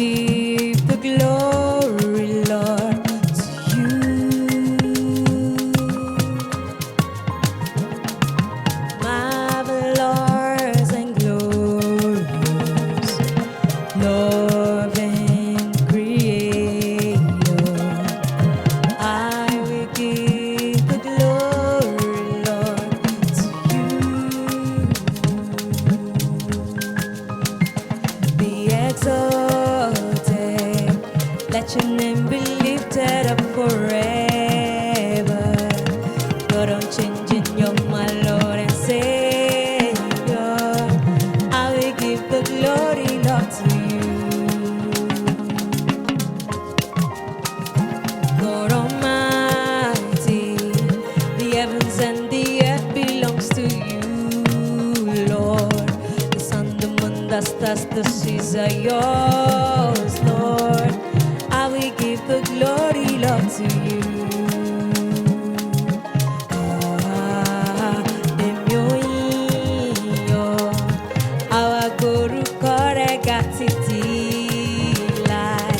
give the glory, Lord, to you. Marvelous and glorious, loving Creator, I will give the glory, Lord, to you. Be exalted, let your name be lifted up forever. God, unchanging, you're my Lord and Savior. I will give the glory, Lord, to you. God Almighty, the heavens and the earth belongs to you, Lord. The sun, the moon, the stars, the seas are yours, Lord. I will give the glory, Lord, to you. Èmi ò yìn ọ́, àwa gbórúkọ rẹ̀ ga títí láé.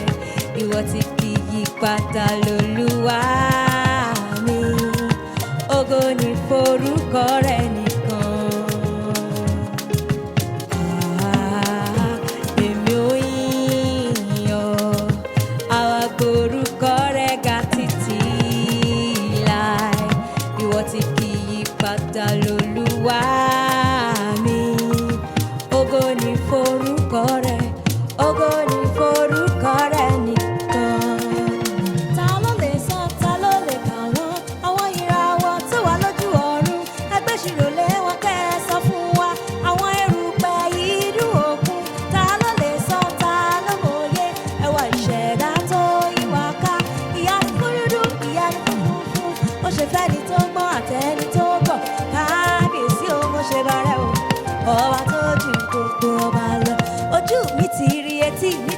Ìwọ tí kì í yí padà lolúwa mi. Ògo ni forúkọ rẹ̀ nìkan. Èmi ò yìn ọ́, àwa gbórúkọ rẹ̀ ga títí láé. Ìwọ tí kì í yí padà lolúwa mi. Ògo ni forúkọ rẹ̀, ògo ni forúkọ rẹ̀ nìkan. Ta ló lè sọ, ta ló lè kà wọ́n? Àwọn ìràwọ̀ tó wà lójú ọ̀run, ẹgbẹ́ ìṣirò lé wọn kẹ́ ẹ sọ fún wa. Àwọn erùpẹ̀ ìdú òkun, ta ló lè sọ, ta ló mòye? Ẹwà ìṣẹ̀dá tó yí wa ká, ìyanu kúrúdú, ìyanu funfun. Ó ṣe fẹ́ni tó gbọ́n àtẹni tó gọ̀, kábíyèsí o, mo ṣe bàrẹ̀ o. Ọba tó ju gbogbo ọba lọ, ojú mi ti rí, etí mi